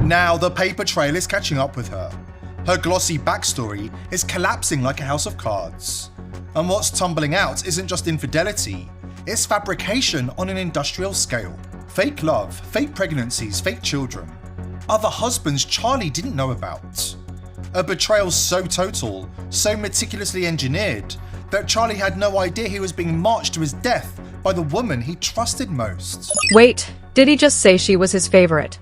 Now the paper trail is catching up with her. Her glossy backstory is collapsing like a house of cards. And what's tumbling out isn't just infidelity, it's fabrication on an industrial scale. Fake love, fake pregnancies, fake children. Other husbands Charlie didn't know about. A betrayal so total, so meticulously engineered, that Charlie had no idea he was being marched to his death by the woman he trusted most. Wait, did he just say she was his favorite?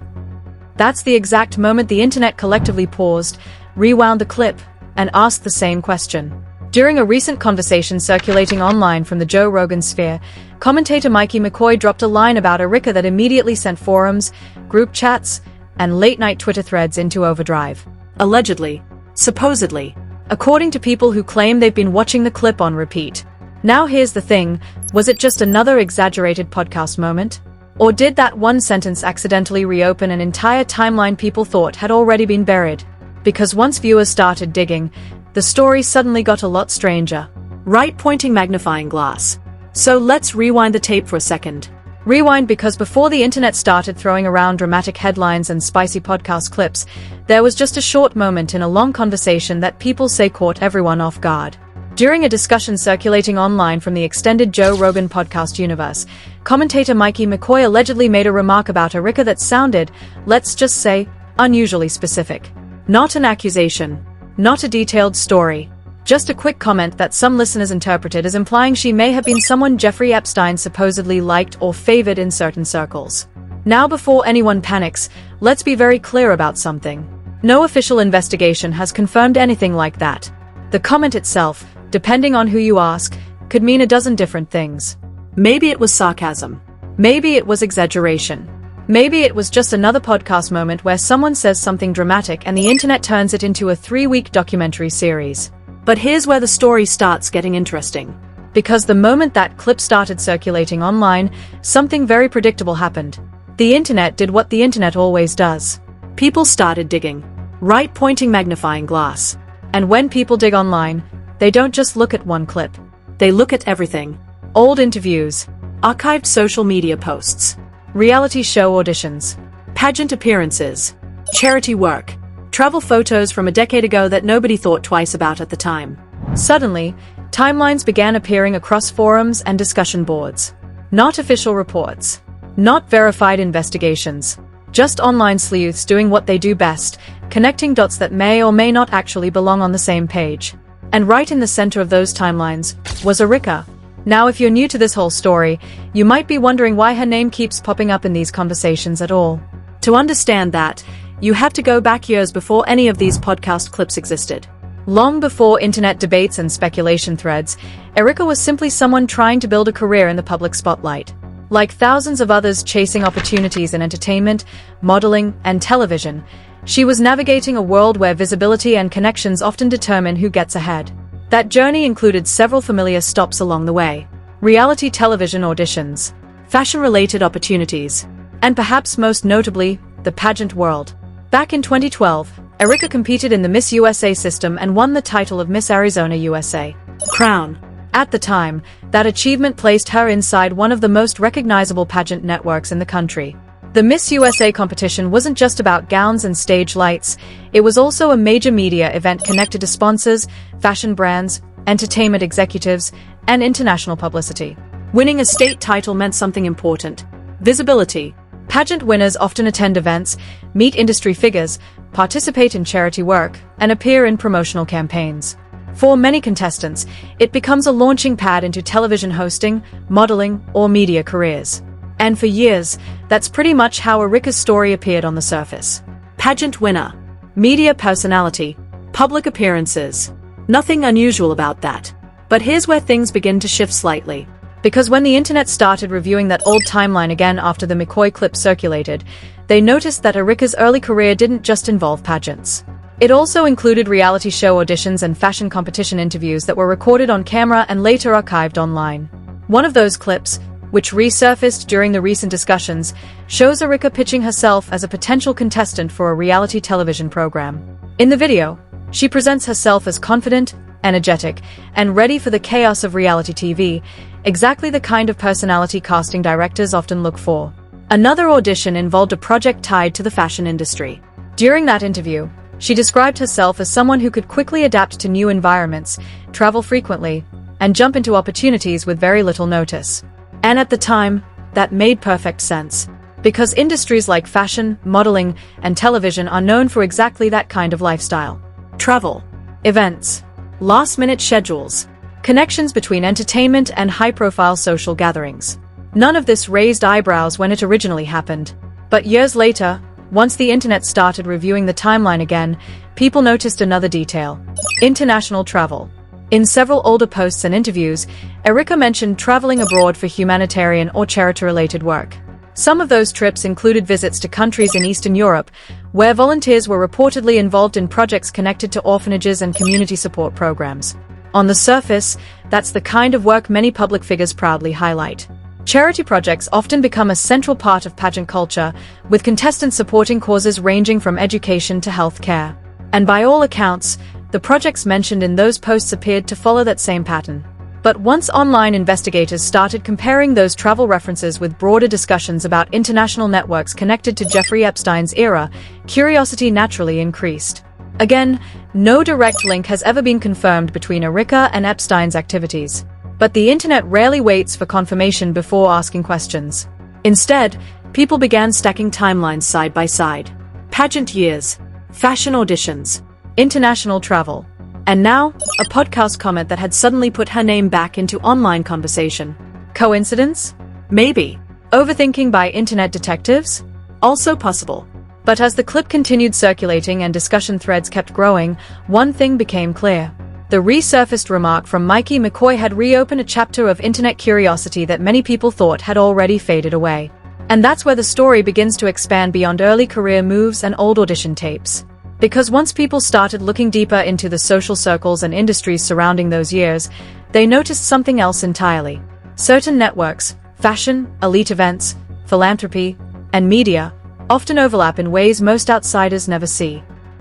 That's the exact moment the internet collectively paused, rewound the clip, and asked the same question. During a recent conversation circulating online from the Joe Rogan sphere, commentator Mikey McCoy dropped a line about Erika that immediately sent forums, group chats, and late-night Twitter threads into overdrive. Allegedly. Supposedly. According to people who claim they've been watching the clip on repeat. Now here's the thing, was it just another exaggerated podcast moment? Or did that one sentence accidentally reopen an entire timeline people thought had already been buried? Because once viewers started digging, the story suddenly got a lot stranger. Right pointing magnifying glass. So let's rewind the tape for a second. Rewind because before the internet started throwing around dramatic headlines and spicy podcast clips, there was just a short moment in a long conversation that people say caught everyone off guard. During a discussion circulating online from the extended Joe Rogan podcast universe, commentator Mikey McCoy allegedly made a remark about Erika that sounded, let's just say, unusually specific. Not an accusation. Not a detailed story. Just a quick comment that some listeners interpreted as implying she may have been someone Jeffrey Epstein supposedly liked or favored in certain circles. Now before anyone panics, let's be very clear about something. No official investigation has confirmed anything like that. The comment itself, depending on who you ask, could mean a dozen different things. Maybe it was sarcasm. Maybe it was exaggeration. Maybe it was just another podcast moment where someone says something dramatic and the internet turns it into a 3-week documentary series. But here's where the story starts getting interesting. Because the moment that clip started circulating online, something very predictable happened. The internet did what the internet always does. People started digging. Right pointing magnifying glass. And when people dig online, they don't just look at one clip. They look at everything. Old interviews. Archived social media posts. Reality show auditions. Pageant appearances. Charity work. Travel photos from a decade ago that nobody thought twice about at the time. Suddenly, timelines began appearing across forums and discussion boards. Not official reports. Not verified investigations. Just online sleuths doing what they do best, connecting dots that may or may not actually belong on the same page. And right in the center of those timelines was Erika. Now if you're new to this whole story, you might be wondering why her name keeps popping up in these conversations at all. To understand that, you have to go back years before any of these podcast clips existed. Long before internet debates and speculation threads, Erika was simply someone trying to build a career in the public spotlight. Like thousands of others chasing opportunities in entertainment, modeling, and television, she was navigating a world where visibility and connections often determine who gets ahead. That journey included several familiar stops along the way. Reality television auditions, fashion-related opportunities, and perhaps most notably, the pageant world. Back in 2012, Erika competed in the Miss USA system and won the title of Miss Arizona USA crown. At the time, that achievement placed her inside one of the most recognizable pageant networks in the country. The Miss USA competition wasn't just about gowns and stage lights, it was also a major media event connected to sponsors, fashion brands, entertainment executives, and international publicity. Winning a state title meant something important. Visibility. Pageant winners often attend events, meet industry figures, participate in charity work, and appear in promotional campaigns. For many contestants, it becomes a launching pad into television hosting, modeling, or media careers. And for years, that's pretty much how Erika's story appeared on the surface. Pageant winner. Media personality. Public appearances. Nothing unusual about that. But here's where things begin to shift slightly. Because when the internet started reviewing that old timeline again after the McCoy clip circulated, they noticed that Erika's early career didn't just involve pageants. It also included reality show auditions and fashion competition interviews that were recorded on camera and later archived online. One of those clips, which resurfaced during the recent discussions, shows Erika pitching herself as a potential contestant for a reality television program. In the video, she presents herself as confident, energetic, and ready for the chaos of reality TV, exactly the kind of personality casting directors often look for. Another audition involved a project tied to the fashion industry. During that interview, she described herself as someone who could quickly adapt to new environments, travel frequently, and jump into opportunities with very little notice. And at the time, that made perfect sense. Because industries like fashion, modeling, and television are known for exactly that kind of lifestyle. Travel, events, last-minute schedules, connections between entertainment and high-profile social gatherings. None of this raised eyebrows when it originally happened. But years later, once the internet started reviewing the timeline again, people noticed another detail: international travel. In several older posts and interviews, Erika mentioned traveling abroad for humanitarian or charity-related work. Some of those trips included visits to countries in Eastern Europe, where volunteers were reportedly involved in projects connected to orphanages and community support programs. On the surface, that's the kind of work many public figures proudly highlight. Charity projects often become a central part of pageant culture, with contestants supporting causes ranging from education to health care. And by all accounts, the projects mentioned in those posts appeared to follow that same pattern. But once online investigators started comparing those travel references with broader discussions about international networks connected to Jeffrey Epstein's era, curiosity naturally increased. Again, no direct link has ever been confirmed between Erika and Epstein's activities. But the internet rarely waits for confirmation before asking questions. Instead, people began stacking timelines side by side. Pageant years, fashion auditions, international travel. And now, a podcast comment that had suddenly put her name back into online conversation. Coincidence? Maybe. Overthinking by internet detectives? Also possible. But as the clip continued circulating and discussion threads kept growing, one thing became clear. The resurfaced remark from Mikey McCoy had reopened a chapter of internet curiosity that many people thought had already faded away. And that's where the story begins to expand beyond early career moves and old audition tapes. Because once people started looking deeper into the social circles and industries surrounding those years, they noticed something else entirely. Certain networks, fashion, elite events, philanthropy, and media, often overlap in ways most outsiders never see.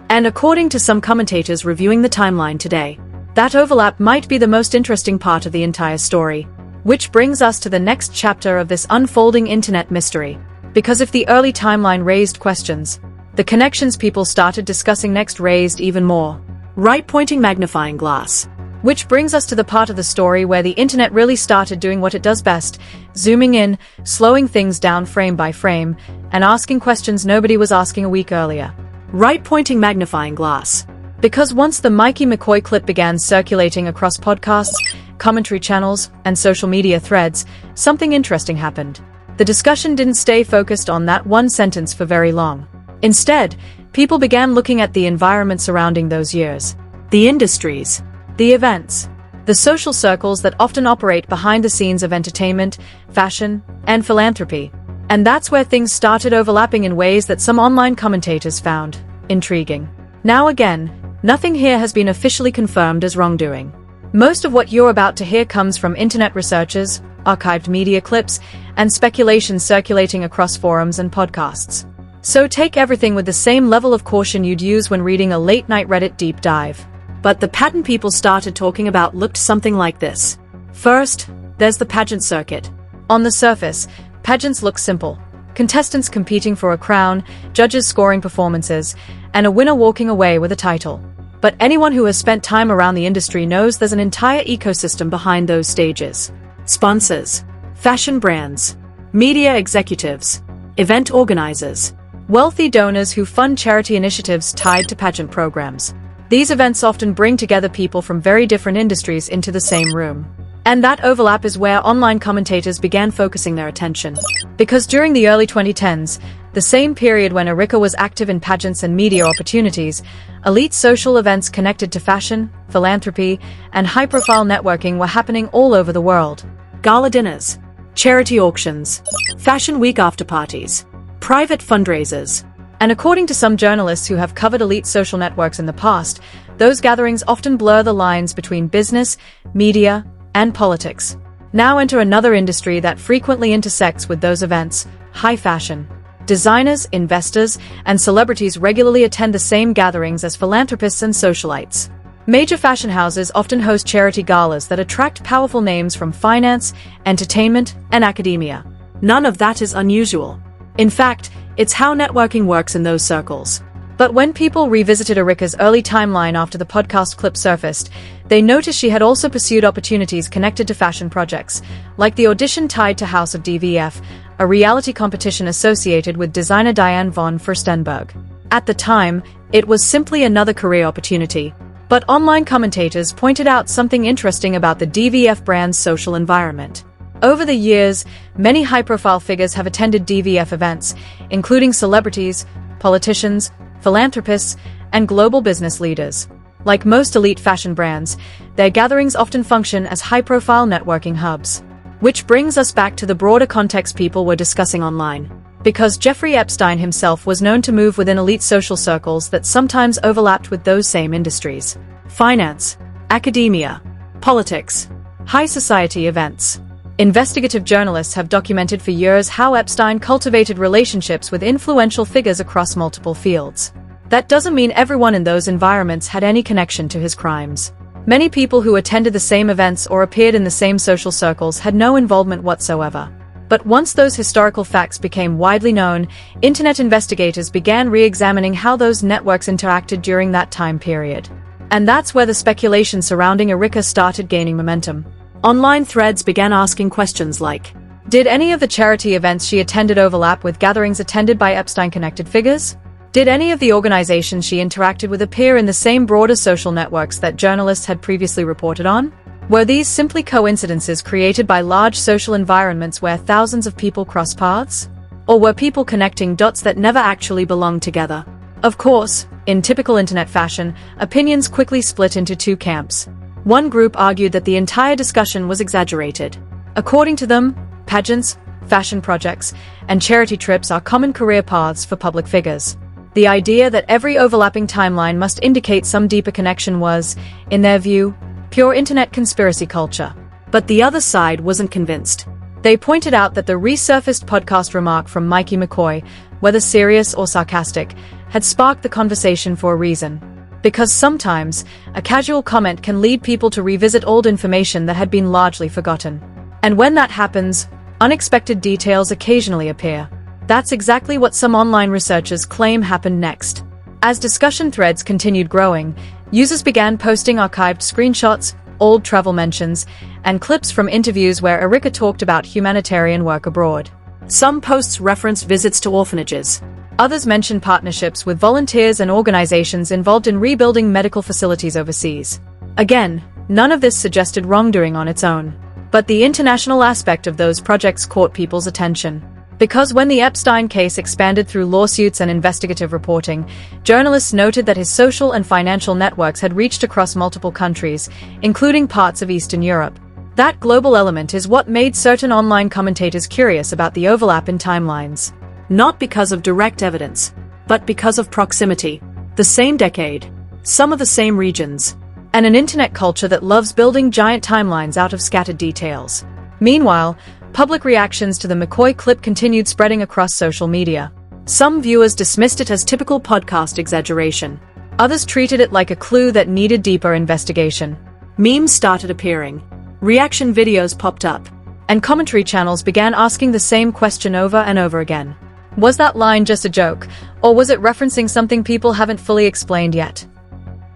And according to some commentators reviewing the timeline today, that overlap might be the most interesting part of the entire story. Which brings us to the next chapter of this unfolding internet mystery. Because if the early timeline raised questions, the connections people started discussing next raised even more. Right-pointing magnifying glass. Which brings us to the part of the story where the internet really started doing what it does best, zooming in, slowing things down frame by frame, and asking questions nobody was asking a week earlier. Right-pointing magnifying glass. Because once the Mikey McCoy clip began circulating across podcasts, commentary channels, and social media threads, something interesting happened. The discussion didn't stay focused on that one sentence for very long. Instead, people began looking at the environment surrounding those years. The industries, the events, the social circles that often operate behind the scenes of entertainment, fashion, and philanthropy. And that's where things started overlapping in ways that some online commentators found intriguing. Now again, nothing here has been officially confirmed as wrongdoing. Most of what you're about to hear comes from internet researchers, archived media clips, and speculation circulating across forums and podcasts. So take everything with the same level of caution you'd use when reading a late-night Reddit deep dive. But the pattern people started talking about looked something like this. First, there's the pageant circuit. On the surface, pageants look simple. Contestants competing for a crown, judges scoring performances, and a winner walking away with a title. But anyone who has spent time around the industry knows there's an entire ecosystem behind those stages. Sponsors, fashion brands, media executives, event organizers, wealthy donors who fund charity initiatives tied to pageant programs. These events often bring together people from very different industries into the same room. And that overlap is where online commentators began focusing their attention. Because during the early 2010s, the same period when Erika was active in pageants and media opportunities, elite social events connected to fashion, philanthropy, and high-profile networking were happening all over the world. Gala dinners, charity auctions, fashion week after-parties, private fundraisers. And according to some journalists who have covered elite social networks in the past, those gatherings often blur the lines between business, media, and politics. Now enter another industry that frequently intersects with those events: high fashion. Designers, investors, and celebrities regularly attend the same gatherings as philanthropists and socialites. Major fashion houses often host charity galas that attract powerful names from finance, entertainment, and academia. None of that is unusual. In fact, it's how networking works in those circles. But when people revisited Erika's early timeline after the podcast clip surfaced, they noticed she had also pursued opportunities connected to fashion projects, like the audition tied to House of DVF, a reality competition associated with designer Diane von Furstenberg. At the time, it was simply another career opportunity. But online commentators pointed out something interesting about the DVF brand's social environment. Over the years, many high-profile figures have attended DVF events, including celebrities, politicians, philanthropists, and global business leaders. Like most elite fashion brands, their gatherings often function as high-profile networking hubs. Which brings us back to the broader context people were discussing online. Because Jeffrey Epstein himself was known to move within elite social circles that sometimes overlapped with those same industries. Finance, academia, politics, high society events. Investigative journalists have documented for years how Epstein cultivated relationships with influential figures across multiple fields. That doesn't mean everyone in those environments had any connection to his crimes. Many people who attended the same events or appeared in the same social circles had no involvement whatsoever. But once those historical facts became widely known, internet investigators began re-examining how those networks interacted during that time period. And that's where the speculation surrounding Erika started gaining momentum. Online threads began asking questions like, did any of the charity events she attended overlap with gatherings attended by Epstein-connected figures? Did any of the organizations she interacted with appear in the same broader social networks that journalists had previously reported on? Were these simply coincidences created by large social environments where thousands of people cross paths? Or were people connecting dots that never actually belonged together? Of course, in typical internet fashion, opinions quickly split into two camps. One group argued that the entire discussion was exaggerated. According to them, pageants, fashion projects, and charity trips are common career paths for public figures. The idea that every overlapping timeline must indicate some deeper connection was, in their view, pure internet conspiracy culture. But the other side wasn't convinced. They pointed out that the resurfaced podcast remark from Mikey McCoy, whether serious or sarcastic, had sparked the conversation for a reason. Because sometimes, a casual comment can lead people to revisit old information that had been largely forgotten. And when that happens, unexpected details occasionally appear. That's exactly what some online researchers claim happened next. As discussion threads continued growing, users began posting archived screenshots, old travel mentions, and clips from interviews where Erika talked about humanitarian work abroad. Some posts referenced visits to orphanages. Others mentioned partnerships with volunteers and organizations involved in rebuilding medical facilities overseas. Again, none of this suggested wrongdoing on its own. But the international aspect of those projects caught people's attention. Because when the Epstein case expanded through lawsuits and investigative reporting, journalists noted that his social and financial networks had reached across multiple countries, including parts of Eastern Europe. That global element is what made certain online commentators curious about the overlap in timelines. Not because of direct evidence, but because of proximity. The same decade, some of the same regions, and an internet culture that loves building giant timelines out of scattered details. Meanwhile, public reactions to the McCoy clip continued spreading across social media. Some viewers dismissed it as typical podcast exaggeration. Others treated it like a clue that needed deeper investigation. Memes started appearing. Reaction videos popped up. And commentary channels began asking the same question over and over again. Was that line just a joke, or was it referencing something people haven't fully explained yet?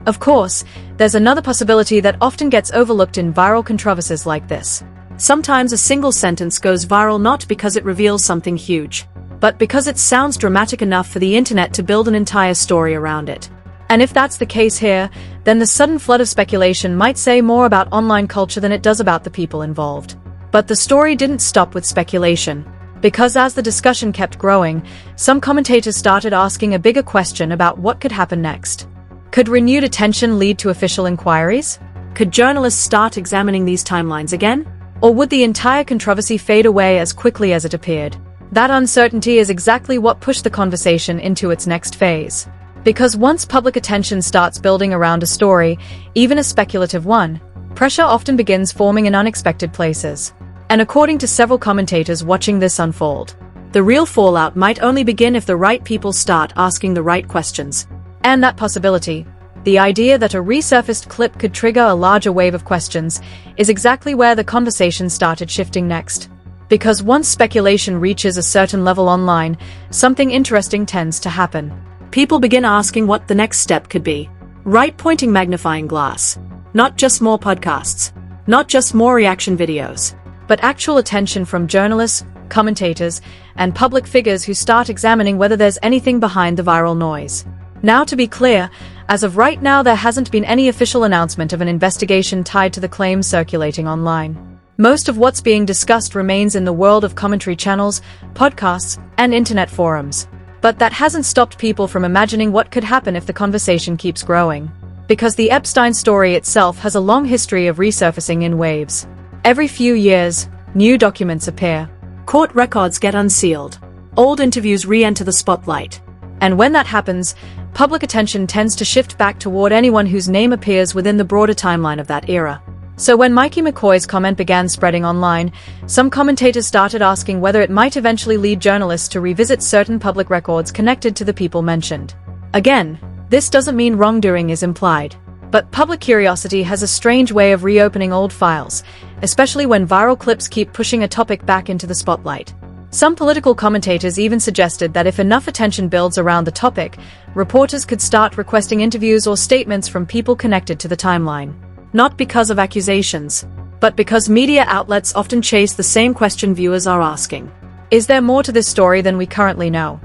Of course, there's another possibility that often gets overlooked in viral controversies like this. Sometimes a single sentence goes viral not because it reveals something huge, but because it sounds dramatic enough for the internet to build an entire story around it. And if that's the case here, then the sudden flood of speculation might say more about online culture than it does about the people involved. But the story didn't stop with speculation. Because as the discussion kept growing, some commentators started asking a bigger question about what could happen next. Could renewed attention lead to official inquiries? Could journalists start examining these timelines again? Or would the entire controversy fade away as quickly as it appeared? That uncertainty is exactly what pushed the conversation into its next phase. Because once public attention starts building around a story, even a speculative one, pressure often begins forming in unexpected places. And according to several commentators watching this unfold, the real fallout might only begin if the right people start asking the right questions. And that possibility, the idea that a resurfaced clip could trigger a larger wave of questions, is exactly where the conversation started shifting next. Because once speculation reaches a certain level online, something interesting tends to happen. people begin asking what the next step could be. Right pointing magnifying glass. Not just more podcasts. Not just more reaction videos. But actual attention from journalists, commentators, and public figures who start examining whether there's anything behind the viral noise. Now, to be clear, as of right now there hasn't been any official announcement of an investigation tied to the claims circulating online. Most of what's being discussed remains in the world of commentary channels, podcasts, and internet forums. But that hasn't stopped people from imagining what could happen if the conversation keeps growing. Because the Epstein story itself has a long history of resurfacing in waves. Every few years, new documents appear. Court records get unsealed. Old interviews re-enter the spotlight. And when that happens, public attention tends to shift back toward anyone whose name appears within the broader timeline of that era. So when Mikey McCoy's comment began spreading online, some commentators started asking whether it might eventually lead journalists to revisit certain public records connected to the people mentioned. Again, this doesn't mean wrongdoing is implied. But public curiosity has a strange way of reopening old files, especially when viral clips keep pushing a topic back into the spotlight. Some political commentators even suggested that if enough attention builds around the topic, reporters could start requesting interviews or statements from people connected to the timeline. Not because of accusations, but because media outlets often chase the same question viewers are asking. Is there more to this story than we currently know?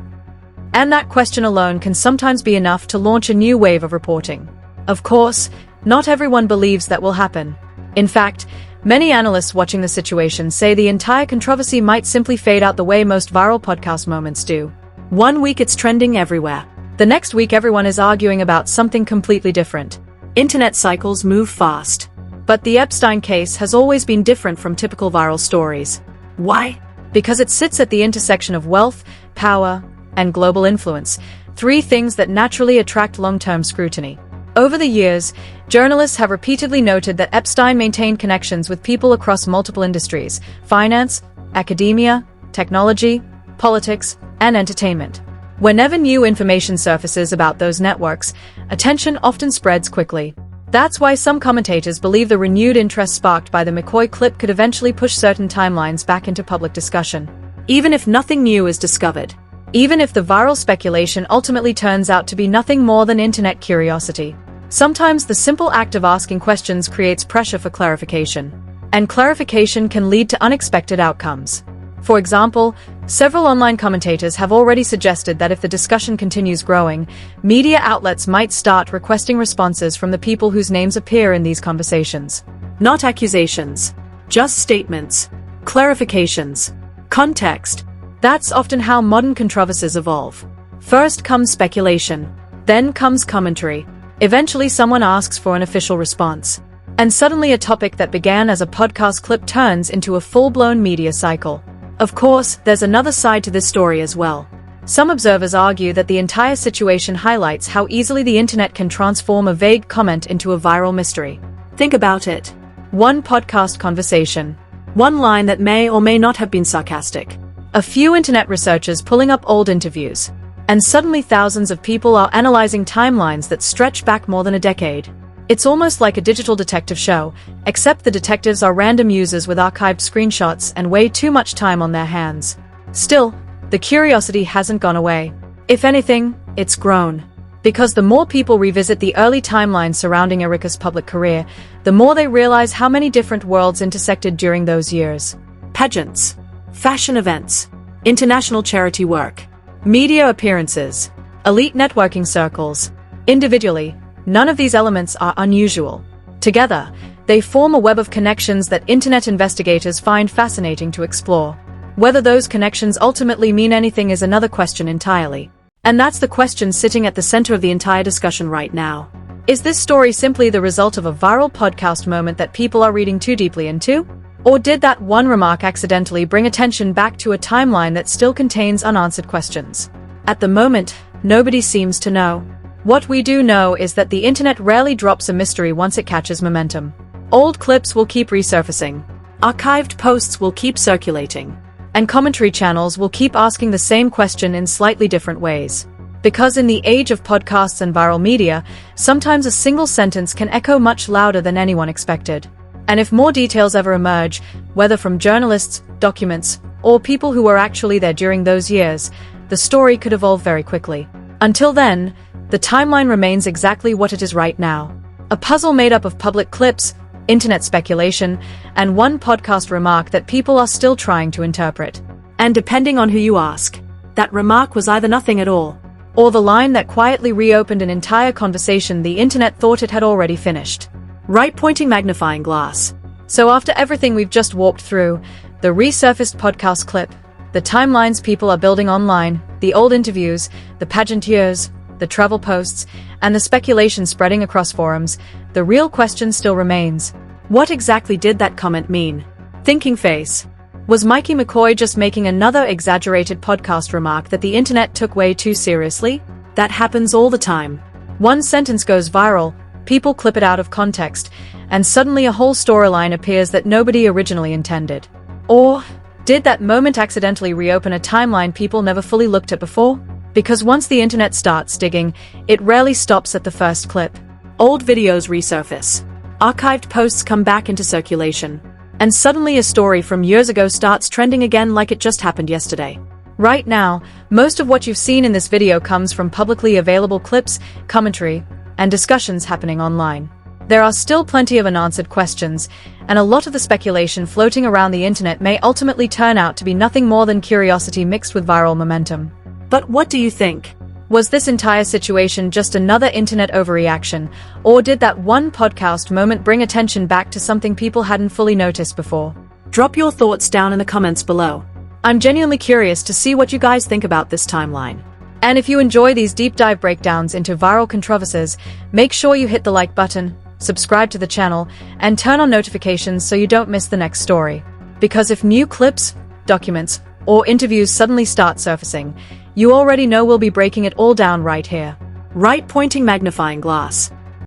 And that question alone can sometimes be enough to launch a new wave of reporting. Of course, not everyone believes that will happen. In fact, many analysts watching the situation say the entire controversy might simply fade out the way most viral podcast moments do. One week it's trending everywhere. The next week everyone is arguing about something completely different. Internet cycles move fast. But the Epstein case has always been different from typical viral stories. Why? Because it sits at the intersection of wealth, power, and global influence, three things that naturally attract long-term scrutiny. Over the years, journalists have repeatedly noted that Epstein maintained connections with people across multiple industries: finance, academia, technology, politics, and entertainment. Whenever new information surfaces about those networks, attention often spreads quickly. That's why some commentators believe the renewed interest sparked by the McCoy clip could eventually push certain timelines back into public discussion. Even if nothing new is discovered. Even if the viral speculation ultimately turns out to be nothing more than internet curiosity. Sometimes the simple act of asking questions creates pressure for clarification. And clarification can lead to unexpected outcomes. For example, several online commentators have already suggested that if the discussion continues growing, media outlets might start requesting responses from the people whose names appear in these conversations. Not accusations. Just statements. Clarifications. Context. That's often how modern controversies evolve. First comes speculation. Then comes commentary. Eventually someone asks for an official response. And suddenly a topic that began as a podcast clip turns into a full-blown media cycle. Of course, there's another side to this story as well. Some observers argue that the entire situation highlights how easily the internet can transform a vague comment into a viral mystery. Think about it. One podcast conversation. One line that may or may not have been sarcastic. A few internet researchers pulling up old interviews. And suddenly thousands of people are analyzing timelines that stretch back more than a decade. It's almost like a digital detective show, except the detectives are random users with archived screenshots and way too much time on their hands. Still, the curiosity hasn't gone away. If anything, it's grown. Because the more people revisit the early timelines surrounding Erika's public career, the more they realize how many different worlds intersected during those years. Pageants. Fashion events. International charity work. Media appearances. Elite networking circles. Individually, none of these elements are unusual. Together, they form a web of connections that internet investigators find fascinating to explore. Whether those connections ultimately mean anything is another question entirely. And that's the question sitting at the center of the entire discussion right now. Is this story simply the result of a viral podcast moment that people are reading too deeply into? Or did that one remark accidentally bring attention back to a timeline that still contains unanswered questions? At the moment, nobody seems to know. What we do know is that the internet rarely drops a mystery once it catches momentum. Old clips will keep resurfacing. Archived posts will keep circulating. And commentary channels will keep asking the same question in slightly different ways. Because in the age of podcasts and viral media, sometimes a single sentence can echo much louder than anyone expected. And if more details ever emerge, whether from journalists, documents, or people who were actually there during those years, the story could evolve very quickly. Until then, the timeline remains exactly what it is right now. A puzzle made up of public clips, internet speculation, and one podcast remark that people are still trying to interpret. And depending on who you ask, that remark was either nothing at all, or the line that quietly reopened an entire conversation the internet thought it had already finished. Right-pointing magnifying glass. So after everything we've just walked through, the resurfaced podcast clip, the timelines people are building online, the old interviews, the pageanteurs, the travel posts, and the speculation spreading across forums, the real question still remains. What exactly did that comment mean? Thinking face. Was Mikey McCoy just making another exaggerated podcast remark that the internet took way too seriously? That happens all the time. One sentence goes viral, people clip it out of context, and suddenly a whole storyline appears that nobody originally intended. Or, did that moment accidentally reopen a timeline people never fully looked at before? Because once the internet starts digging, it rarely stops at the first clip. Old videos resurface. Archived posts come back into circulation. And suddenly a story from years ago starts trending again like it just happened yesterday. Right now, most of what you've seen in this video comes from publicly available clips, commentary, and discussions happening online. There are still plenty of unanswered questions, and a lot of the speculation floating around the internet may ultimately turn out to be nothing more than curiosity mixed with viral momentum. But what do you think? Was this entire situation just another internet overreaction, or did that one podcast moment bring attention back to something people hadn't fully noticed before? Drop your thoughts down in the comments below. I'm genuinely curious to see what you guys think about this timeline. And if you enjoy these deep dive breakdowns into viral controversies, make sure you hit the like button, subscribe to the channel, and turn on notifications so you don't miss the next story. Because if new clips, documents, or interviews suddenly start surfacing, you already know we'll be breaking it all down right here. Right-pointing magnifying glass.